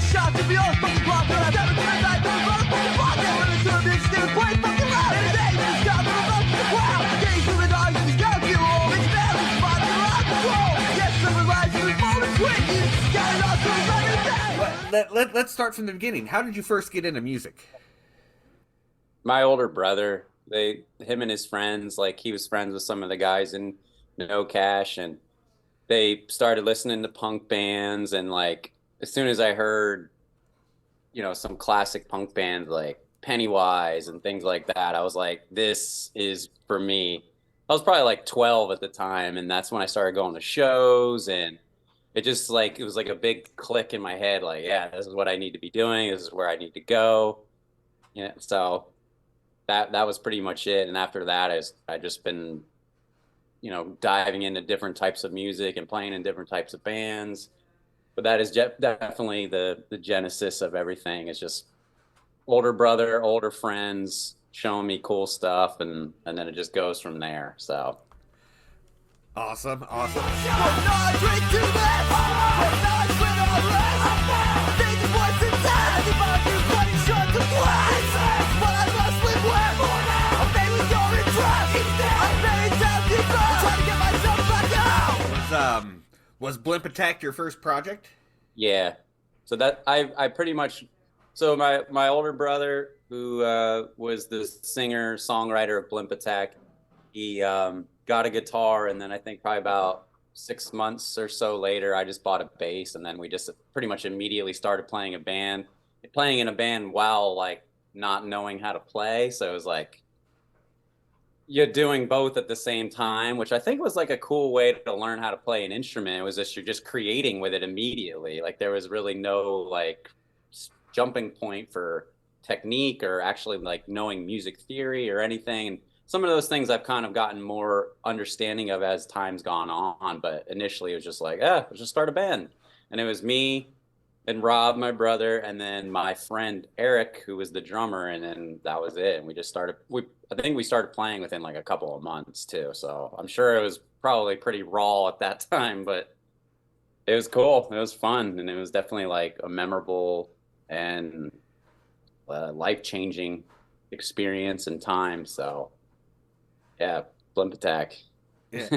shot to be all fucking blocked. But I've never turned back to the motherfucking block. They were into a bitch, they were quite fucking loud. And today, just got the remote to the crowd. Days through the dogs, he's got you all. It's bad, it's spot, they're out of control. Yes, some lies, the moment quick. You got it all, so it's not gonna die. Let's start from the beginning. How did you first get into music? My older brother, him and his friends, like he was friends with some of the guys in No Cash, and they started listening to punk bands. And like, as soon as I heard, you know, some classic punk bands like Pennywise and things like that, I was like, this is for me. I was probably like 12 at the time, and that's when I started going to shows, and it just like, it was like a big click in my head, like, yeah, this is what I need to be doing, this is where I need to go. Yeah, so that was pretty much it. And after that, I just been, you know, diving into different types of music and playing in different types of bands. But that is definitely the genesis of everything. It's just older brother, older friends showing me cool stuff, and then it just goes from there. So Awesome. Was Blimp Attack your first project? Yeah. So that I pretty much, so my older brother, who was the singer songwriter of Blimp Attack, he got a guitar, and then I think probably about 6 months or so later, I just bought a bass, and then we just pretty much immediately started playing in a band while like not knowing how to play. So it was like you're doing both at the same time, which I think was like a cool way to learn how to play an instrument. It was just, you're just creating with it immediately. Like there was really no like jumping point for technique or actually like knowing music theory or anything. And some of those things I've kind of gotten more understanding of as time's gone on. But initially it was just like, let's just start a band. And it was me and Rob, my brother, and then my friend Eric, who was the drummer, and then that was it. And we just started, I think we started playing within like a couple of months too. So I'm sure it was probably pretty raw at that time, but it was cool. It was fun. And it was definitely like a memorable and life-changing experience and time. So yeah, Blimp Attack. Yeah,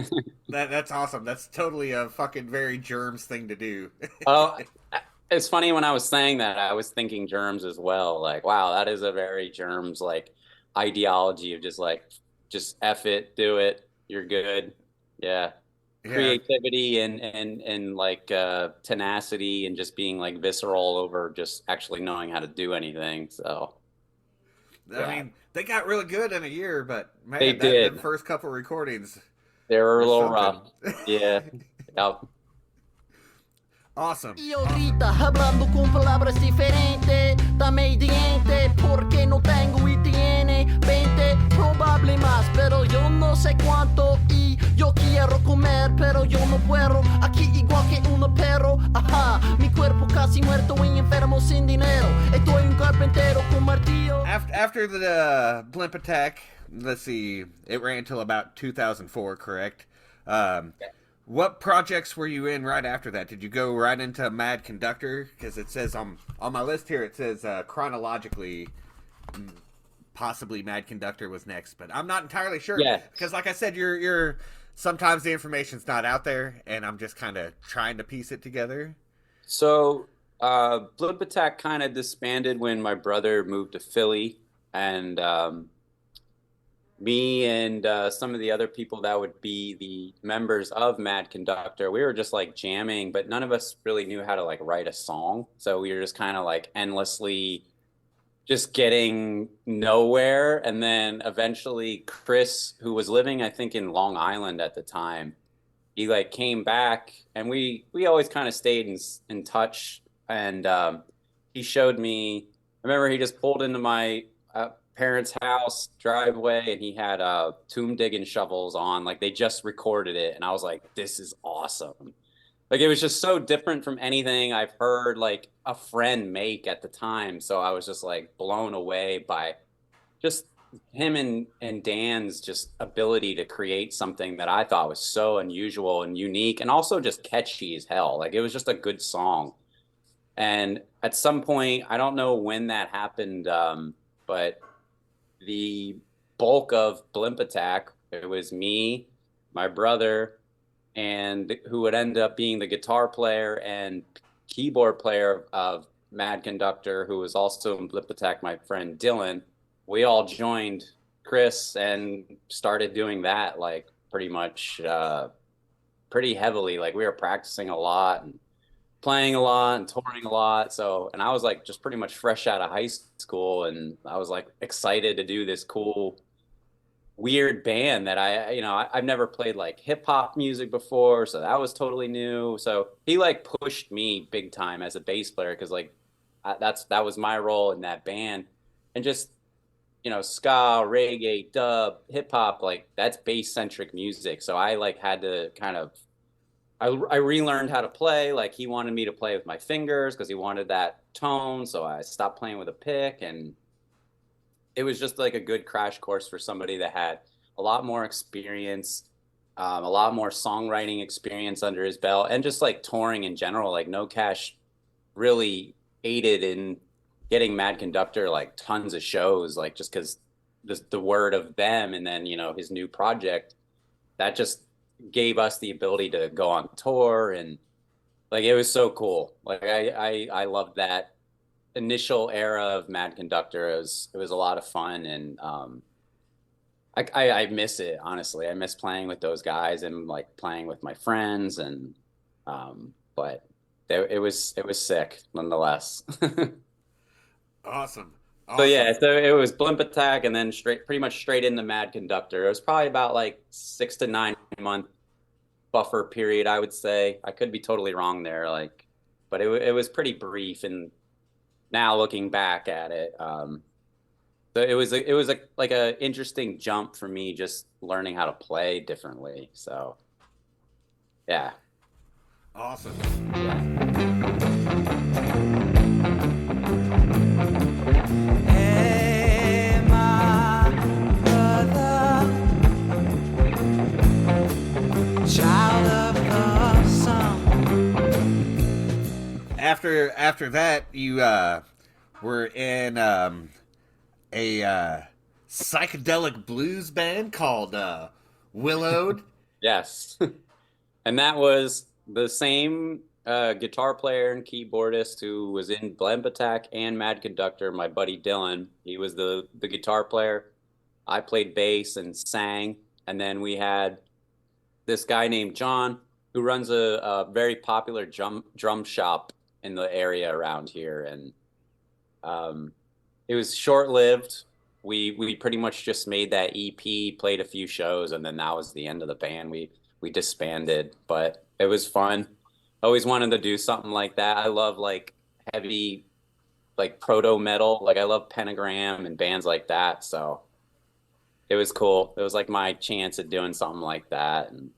that's awesome. That's totally a fucking very Germs thing to do. Oh, it's funny, when I was saying that, I was thinking Germs as well. Like, wow, that is a very Germs like ideology of just like, just F it, do it, you're good. Yeah. Creativity and like tenacity, and just being like visceral over just actually knowing how to do anything. So I mean, they got really good in a year, but man, they did. The first couple recordings, they were a little rough. Yeah. Yep. Awesome. Yo grita hablando con palabras diferentes. Dame diente porque no tengo y tiene 20, probable más, pero yo no sé cuánto. Y yo quiero comer, pero yo no puedo. Aquí igual que un perro. Ajá, mi cuerpo casi muerto y enfermo sin dinero. Estoy un carpintero con martillo. After the Blimp Attack, let's see, it ran until about 2004, correct? What projects were you in right after that? Did you go right into Mad Conductor? Because it says on my list here, it says chronologically, possibly Mad Conductor was next, but I'm not entirely sure. Yeah. Because like I said, you're sometimes the information's not out there, and I'm just kind of trying to piece it together. So Blimp Attack kind of disbanded when my brother moved to Philly, and me and some of the other people that would be the members of Mad Conductor, we were just like jamming, but none of us really knew how to like write a song. So we were just kind of like endlessly just getting nowhere. And then eventually Chris, who was living, I think, in Long Island at the time, he like came back, and we always kind of stayed in touch. And he showed me, I remember he just pulled into my parents' house driveway, and he had tomb digging shovels on, like they just recorded it, and I was like, this is awesome. Like it was just so different from anything I've heard like a friend make at the time. So I was just like blown away by just him and Dan's just ability to create something that I thought was so unusual and unique, and also just catchy as hell. Like it was just a good song. And at some point, I don't know when that happened, but the bulk of Blimp Attack, it was me, my brother, and who would end up being the guitar player and keyboard player of Mad Conductor, who was also in Blimp Attack, my friend Dylan. We all joined Chris and started doing that like pretty much pretty heavily. Like we were practicing a lot and playing a lot and touring a lot. So, and I was like just pretty much fresh out of high school, and I was like excited to do this cool weird band that I've never played like hip hop music before, so that was totally new. So he like pushed me big time as a bass player, because like that was my role in that band. And just ska, reggae, dub, hip hop, like that's bass centric music. So I like had to kind of I relearned how to play. Like he wanted me to play with my fingers because he wanted that tone, so I stopped playing with a pick. And it was just like a good crash course for somebody that had a lot more experience, a lot more songwriting experience under his belt, and just like touring in general. Like No Cash really aided in getting Mad Conductor like tons of shows, like just because the word of them, and then his new project that just gave us the ability to go on tour. And like it was so cool. Like I loved that initial era of Mad Conductor. It was a lot of fun, and I miss it, honestly. I miss playing with those guys and like playing with my friends, and but it was sick nonetheless. Awesome. So yeah, so it was Blimp Attack, and then pretty much straight into Mad Conductor. It was probably about like 6 to 9 month buffer period, I would say. I could be totally wrong there, like, but it was pretty brief. And now looking back at it, so it was like a interesting jump for me, just learning how to play differently. So yeah. Awesome. After that, you were in a psychedelic blues band called Willowed. Yes. And that was the same guitar player and keyboardist who was in Blimp Attack and Mad Conductor, my buddy Dylan. He was the guitar player. I played bass and sang. And then we had this guy named John who runs a very popular drum shop in the area around here. And it was short-lived. We pretty much just made that EP, played a few shows, and then that was the end of the band. We disbanded, but it was fun. Always wanted to do something like that. I love like heavy, like proto metal. Like I love Pentagram and bands like that. So it was cool. It was like my chance at doing something like that, and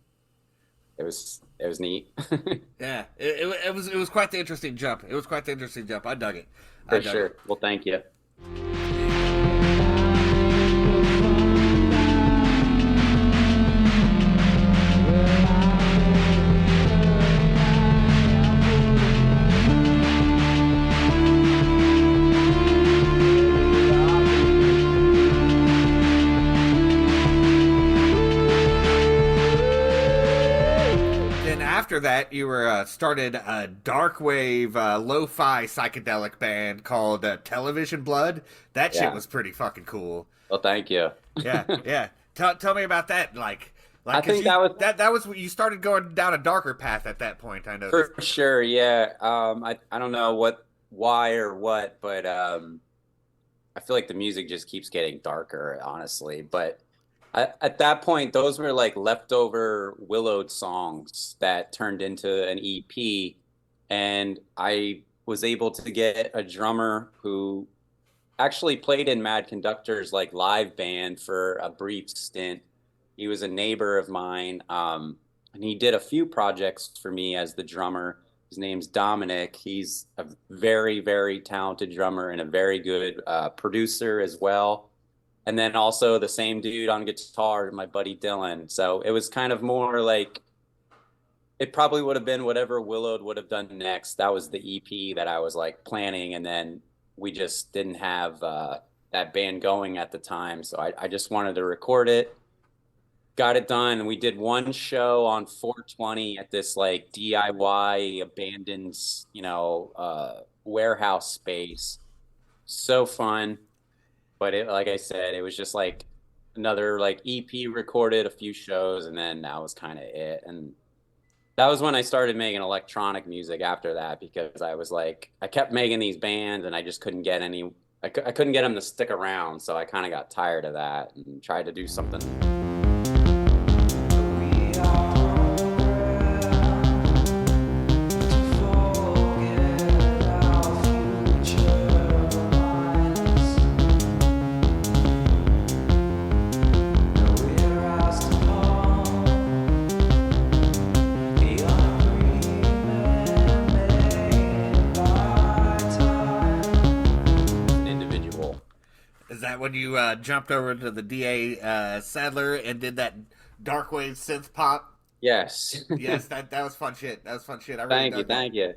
it was neat. Yeah, it was quite the interesting jump. It was quite the interesting jump. I dug it. For sure. Well, thank you. After that, you were started a dark wave, lo-fi psychedelic band called Television Blood. That shit was pretty fucking cool. Well, thank you. Yeah. Tell me about that. Like I think that was you started going down a darker path at that point. I know for sure. Yeah. I don't know why or what, but I feel like the music just keeps getting darker, honestly. But at that point, those were like leftover Willowed songs that turned into an EP. And I was able to get a drummer who actually played in Mad Conductor's like live band for a brief stint. He was a neighbor of mine. And he did a few projects for me as the drummer. His name's Dominic. He's a very, very talented drummer and a very good producer as well. And then also the same dude on guitar, my buddy Dylan. So it was kind of more like it probably would have been whatever Willowed would have done next. That was the EP that I was like planning, and then we just didn't have that band going at the time, so I just wanted to record it. Got it done, and we did one show on 420 at this like DIY abandoned, warehouse space. So fun, but like I said, it was just like another like EP recorded, a few shows, and then that was kind of it. And that was when I started making electronic music after that, because I was like, I kept making these bands and I just couldn't get any, I couldn't get them to stick around. So I kind of got tired of that and tried to do something. When you jumped over to the DA Sadler and did that dark wave synth pop. Yes. Yes, that was fun shit. That was fun shit. I really thank you.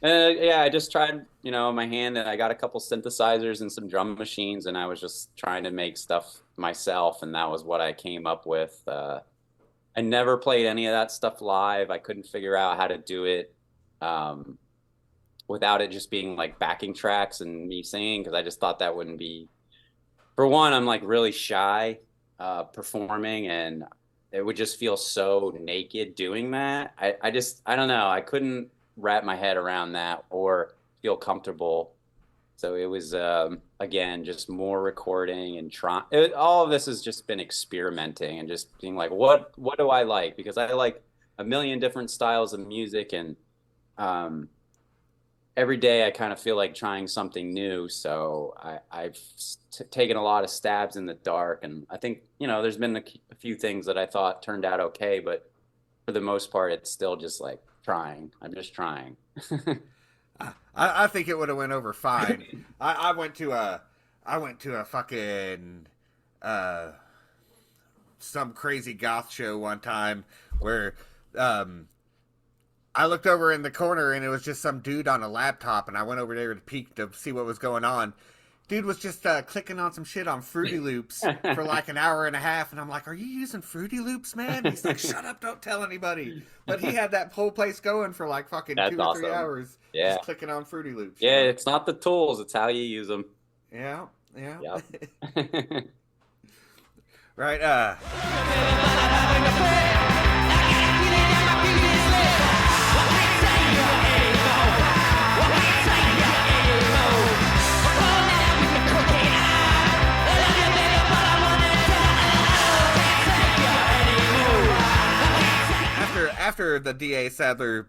Yeah, I just tried, my hand, and I got a couple synthesizers and some drum machines, and I was just trying to make stuff myself, and that was what I came up with. I never played any of that stuff live. I couldn't figure out how to do it without it just being like backing tracks and me singing, because I just thought that wouldn't be. For one, I'm like really shy performing, and it would just feel so naked doing that. I don't know. I couldn't wrap my head around that or feel comfortable. So it was, again, just more recording and trying. All of this has just been experimenting and just being like, what do I like? Because I like a million different styles of music, and every day I kind of feel like trying something new. So I've taken a lot of stabs in the dark, and I think, there's been a few things that I thought turned out okay, but for the most part, it's still just like trying. I'm just trying. I think it would have went over fine. I went to a fucking some crazy goth show one time where I looked over in the corner and it was just some dude on a laptop, and I went over there to peek to see what was going on. Dude was just clicking on some shit on Fruity Loops for like an hour and a half, and I'm like, "Are you using Fruity Loops, man?" He's like, "Shut up, don't tell anybody." But he had that whole place going for like fucking That's 2 or 3 awesome. hours, Yeah, just clicking on Fruity Loops. Yeah, it's not the tools; it's how you use them. Yeah. Yep. Right. After the D.A. Sadler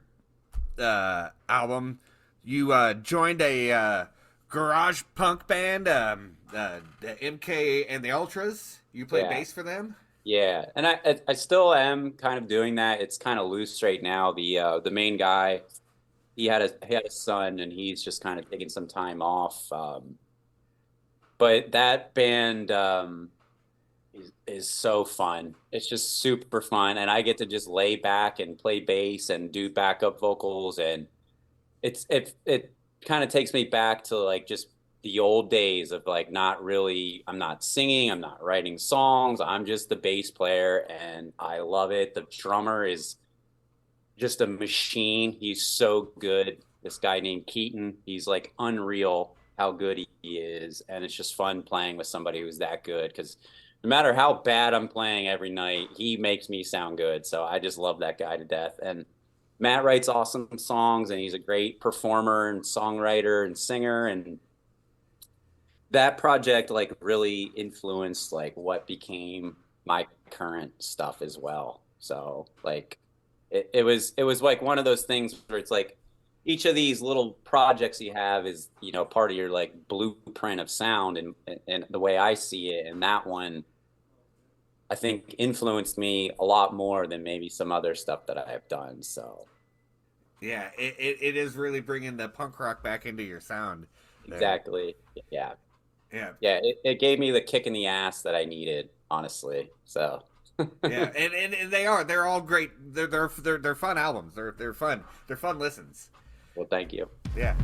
album, you joined a garage punk band, the MK and the Ultras. You played bass for them? Yeah, and I still am kind of doing that. It's kind of loose right now. The main guy, he had a son, and he's just kind of taking some time off. But that band is so fun. It's just super fun, and I get to just lay back and play bass and do backup vocals, and it kind of takes me back to like just the old days of like I'm not singing, I'm not writing songs, I'm just the bass player, and I love it. The drummer is just a machine. He's so good. This guy named Keaton, he's like unreal how good he is, and it's just fun playing with somebody who's that good, because no matter how bad I'm playing every night, he makes me sound good. So I just love that guy to death. And Matt writes awesome songs, and he's a great performer and songwriter and singer. And that project like really influenced like what became my current stuff as well. So like it was like one of those things where it's like each of these little projects you have is, part of your like blueprint of sound, and the way I see it. And that one, I think, influenced me a lot more than maybe some other stuff that I have done. So yeah, it is really bringing the punk rock back into your sound. Exactly. Yeah. Yeah. Yeah. It gave me the kick in the ass that I needed, honestly. So Yeah, and they're all great. They're fun albums. They're fun listens. Well, thank you. Yeah.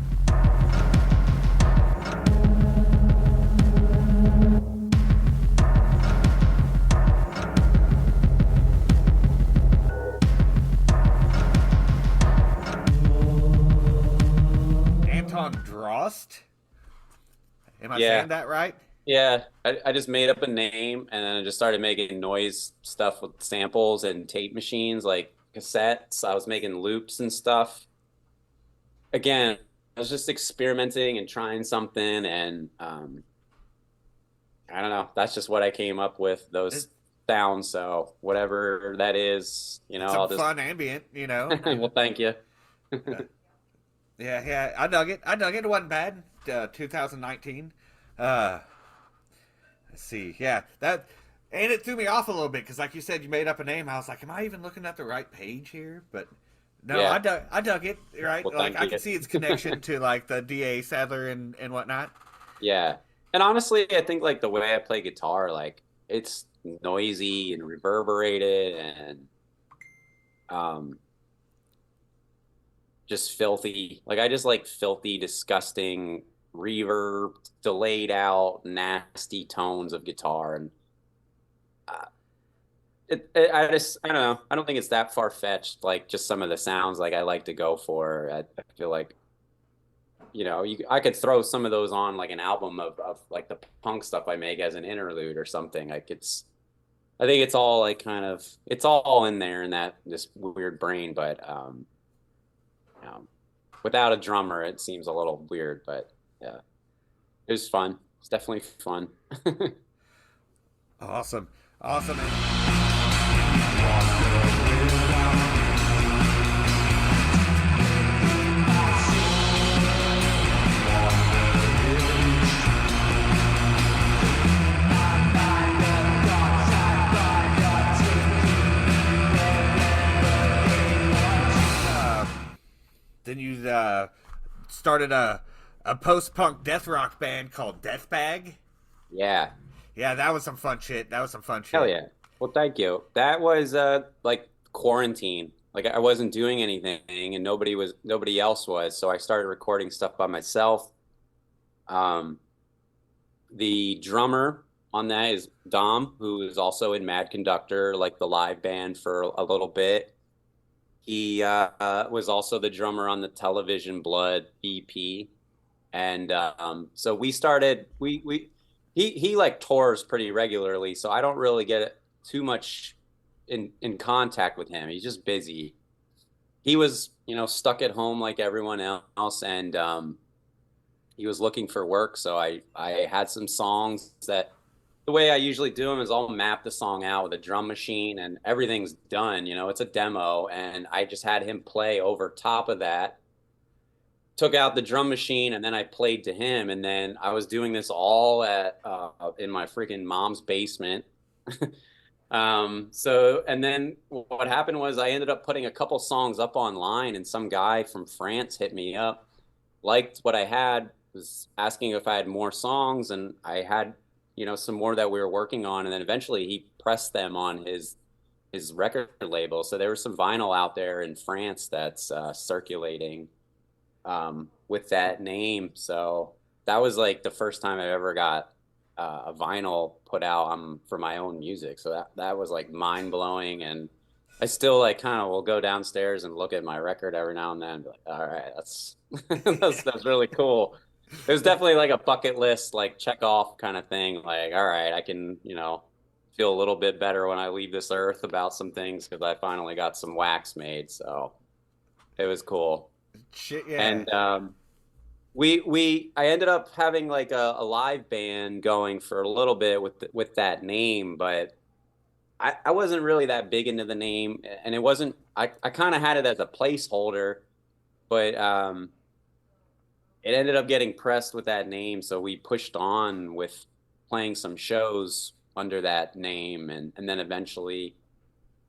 Anton Droste. Am I saying that right? Yeah, I just made up a name and then I just started making noise stuff with samples and tape machines, like cassettes. I was making loops and stuff. Again, I was just experimenting and trying something, and I don't know. That's just what I came up with, those sounds. So whatever that is, I'll just fun ambient, Well, thank you. Yeah, I dug it. It wasn't bad. 2019. Let's see. Yeah, and it threw me off a little bit because, like you said, you made up a name. I was like, am I even looking at the right page here? But no, yeah. I dug it. Right, well, like I can see its connection to like the DA Sadler and whatnot. Yeah, and honestly, I think like the way I play guitar, like it's noisy and reverberated and just filthy. Like I just like filthy, disgusting reverb, delayed out, nasty tones of guitar, and I don't know. I don't think it's that far fetched. Like just some of the sounds, like I like to go for. I feel like, I could throw some of those on like an album of like the punk stuff I make as an interlude or something. Like I think it's all like it's all in there in this weird brain, but without a drummer, it seems a little weird, but yeah, it was fun. It's definitely fun. Awesome. Then you started a post-punk death rock band called DEATHBAG. Yeah. Yeah, that was some fun shit. Hell yeah. Well, thank you. That was like quarantine. Like I wasn't doing anything and nobody else was, so I started recording stuff by myself. The drummer on that is Dom, who is also in Mad Conductor, like the live band for a little bit. He was also the drummer on the Television Blood EP. And so we started, he like tours pretty regularly, so I don't really get too much in contact with him. He's just busy. He was, stuck at home like everyone else, and he was looking for work. So I had some songs that the way I usually do them is I'll map the song out with a drum machine and everything's done. It's a demo, and I just had him play over top of that. Took out the drum machine and then I played to him, and then I was doing this all at in my freaking mom's basement. And then what happened was I ended up putting a couple songs up online, and some guy from France hit me up, liked what I had, was asking if I had more songs, and I had some more that we were working on, and then eventually he pressed them on his record label. So there was some vinyl out there in France that's circulating with that name. So that was like the first time I ever got a vinyl put out for my own music. So that was like mind blowing. And I still like kind of will go downstairs and look at my record every now and then and be like, all right, that's that's really cool. It was definitely like a bucket list, like check off kind of thing. Like, all right, I can, feel a little bit better when I leave this earth about some things because I finally got some wax made. So it was cool. Shit, yeah. And I ended up having like a live band going for a little bit with that name, but I wasn't really that big into the name, and it wasn't. I kind of had it as a placeholder, but it ended up getting pressed with that name, so we pushed on with playing some shows under that name, and then eventually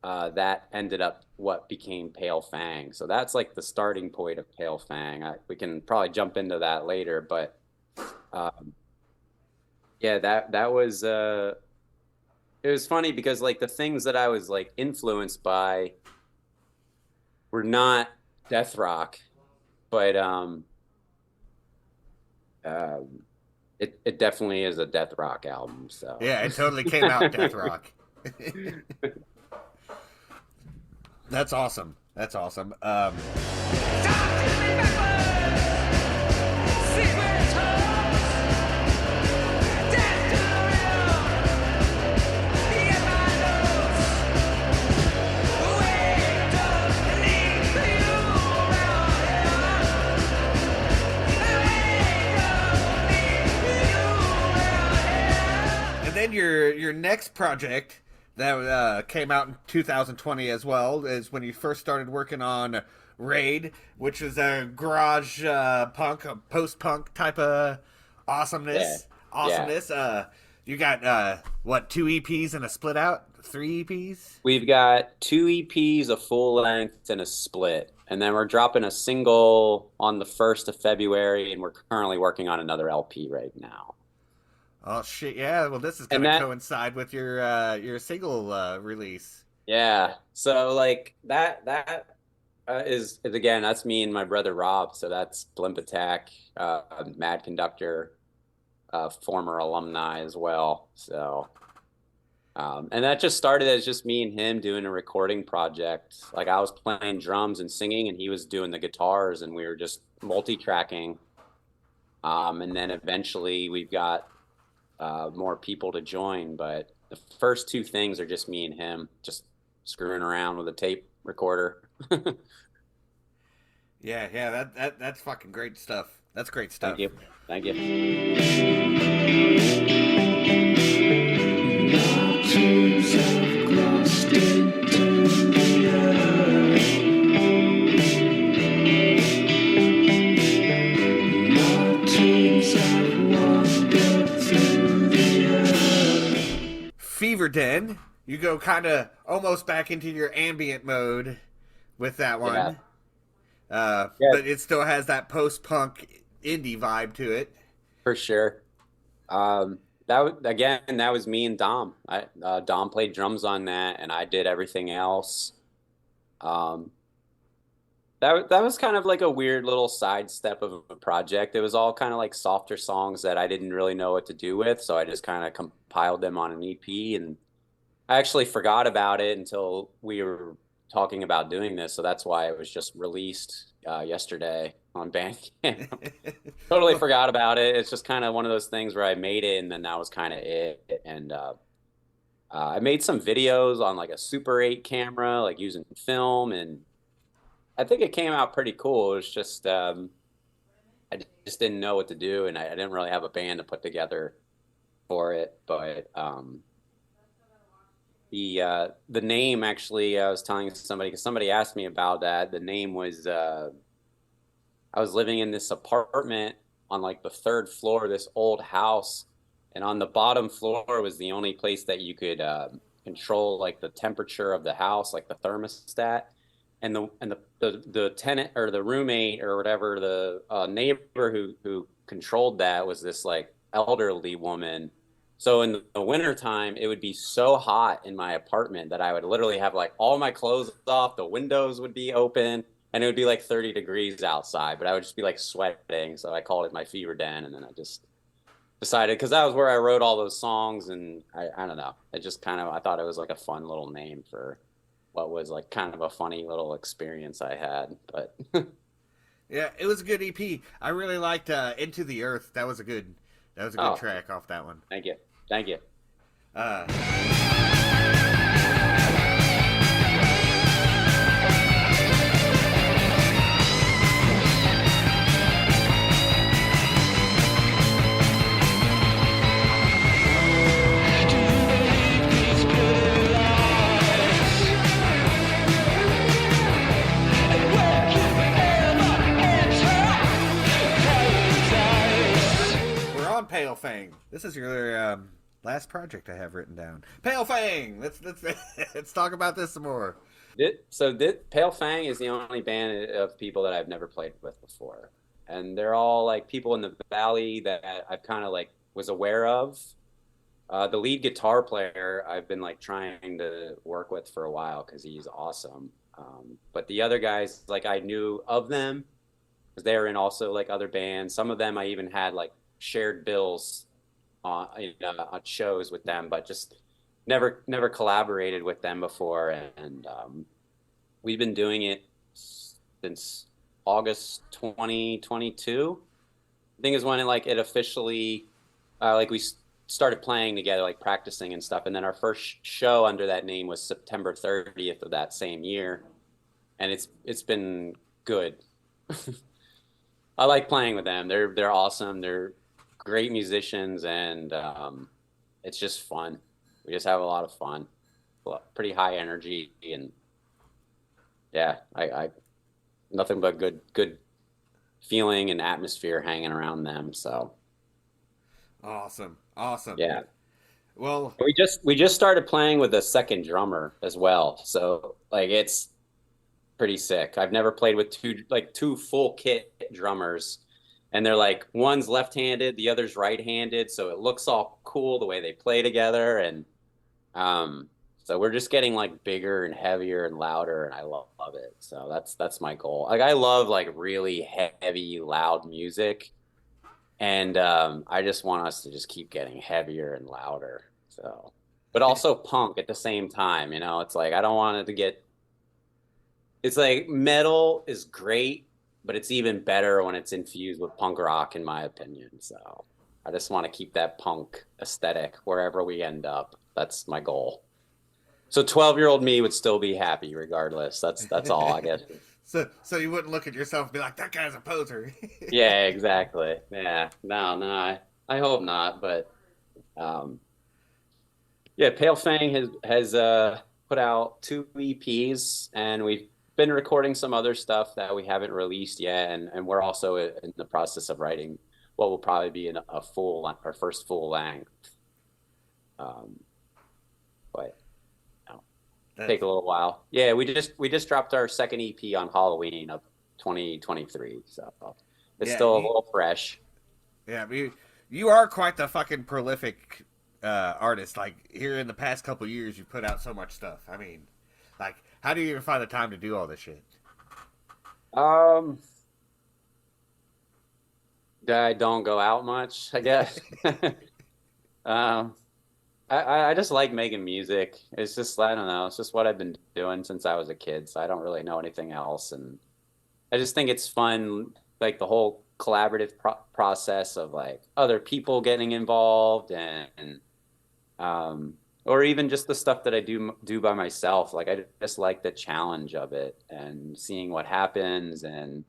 that ended up what became Pale Fang. So that's like the starting point of Pale Fang. We can probably jump into that later, but yeah, that was it was funny because like the things that I was like influenced by were not death rock, but uh, it definitely is a death rock album. So Yeah, it totally came out death rock. That's awesome. That's awesome. And then your next project that came out in 2020 as well is when you first started working on Raid, which was a garage punk, a post-punk type of awesomeness. Yeah. Awesomeness. You got what, 2 EPs and a split out? 3 EPs? We've got 2 EPs, a full length, and a split. And then we're dropping a single on the 1st of February, and we're currently working on another LP right now. Oh shit! Yeah, well, this is gonna coincide with your single release. Yeah, so like that is again, that's me and my brother Rob. So that's Blimp Attack, Mad Conductor, former alumni as well. So, and that just started as just me and him doing a recording project. Like I was playing drums and singing, and he was doing the guitars, and we were just multi-tracking. And then eventually we've got more people to join, but the first 2 things are just me and him just screwing around with a tape recorder. yeah, that's fucking great stuff. That's great stuff. Thank you. Fever Den, you go kind of almost back into your ambient mode with that one. Yeah. But it still has that post-punk indie vibe to it. For sure. That was me and Dom. Dom played drums on that, and I did everything else. That was kind of like a weird little sidestep of a project. It was all kind of like softer songs that I didn't really know what to do with, so I just kind of compiled them on an EP, and I actually forgot about it until we were talking about doing this, so that's why it was just released yesterday on Bandcamp. Totally forgot about it. It's just kind of one of those things where I made it, and then that was kind of it. And I made some videos on like a Super 8 camera, like using film, and I think it came out pretty cool. It was just I just didn't know what to do, and I didn't really have a band to put together for it. But the name, actually, I was telling somebody, because somebody asked me about that. The name was I was living in this apartment on like the 3rd floor of this old house, and on the bottom floor was the only place that you could control like the temperature of the house, like the thermostat. And the tenant or the roommate or whatever, the neighbor who controlled that was this like elderly woman. So in the wintertime, it would be so hot in my apartment that I would literally have like all my clothes off, the windows would be open, and it would be like 30 degrees outside, but I would just be like sweating. So I called it my fever den, and then I just decided, because that was where I wrote all those songs, and I don't know. It just kind of, I thought it was like a fun little name for what was like kind of a funny little experience I had. But yeah, it was a good EP. I really liked Into the Earth. That was a good track off that one. Thank you. Pale Fang. This is your last project I have written down. Pale Fang. Let's talk about this some more. Pale Fang is the only band of people that I've never played with before, and they're all like people in the valley that I've kind of like was aware of, The lead guitar player I've been like trying to work with for a while because he's awesome. But the other guys, like I knew of them because they were in also like other bands. Some of them I even had like shared bills on, on shows with them, but just never collaborated with them before. And we've been doing it since August 2022. I think is when it officially like we started playing together, like practicing and stuff. And then our first show under that name was September 30th of that same year, and it's been good. I like playing with them. They're awesome. They're great musicians, and it's just fun. We just have a lot of fun, pretty high energy, and yeah, I nothing but good feeling and atmosphere hanging around them. So Awesome. yeah. Well, We just started playing with a second drummer as well. So like it's pretty sick. I've never played with two full kit drummers, and they're like one's left-handed, the other's right-handed, so it looks all cool the way they play together. And so we're just getting like bigger and heavier and louder, and I love it. So that's my goal. Like I love like really heavy, loud music. And I just want us to just keep getting heavier and louder. So, but also punk at the same time, it's like I don't want it to get. It's like metal is great, but it's even better when it's infused with punk rock, in my opinion. So I just want to keep that punk aesthetic wherever we end up. That's my goal. So 12-year-old me would still be happy regardless. That's all I guess. So you wouldn't look at yourself and be like, that guy's a poser. Yeah, exactly. Yeah, no, I hope not. But yeah, Pale Fang has put out 2 EPs, and we've been recording some other stuff that we haven't released yet, and we're also in the process of writing what will probably be our first full length. But take a little while. Yeah, we just dropped our second EP on Halloween of 2023, so it's still a little fresh. Yeah, you are quite the fucking prolific artist. Like here in the past couple years, you put out so much stuff. I mean, like, how do you even find the time to do all this shit? I don't go out much, I guess. I just like making music. It's just, I don't know, it's just what I've been doing since I was a kid, so I don't really know anything else. And I just think it's fun, like the whole collaborative process of like other people getting involved, and or even just the stuff that I do by myself. Like I just like the challenge of it and seeing what happens. And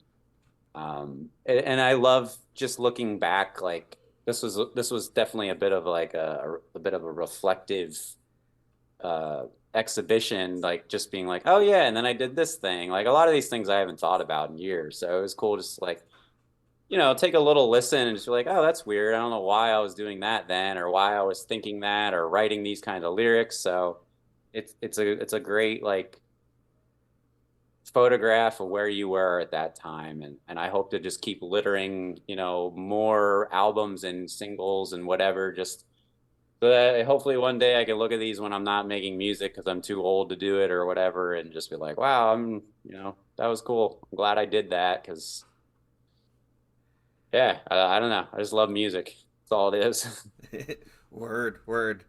I love just looking back. Like this was definitely a bit of like a bit of a reflective exhibition, like just being like, oh yeah, and then I did this thing. Like a lot of these things I haven't thought about in years, so it was cool just like take a little listen and just be like, oh, that's weird. I don't know why I was doing that then, or why I was thinking that, or writing these kinds of lyrics. So it's a great like photograph of where you were at that time, and I hope to just keep littering more albums and singles and whatever, just so that hopefully one day I can look at these when I'm not making music because I'm too old to do it or whatever, and just be like, wow, that was cool. I'm glad I did that because yeah, I don't know, I just love music. That's all it is. Word.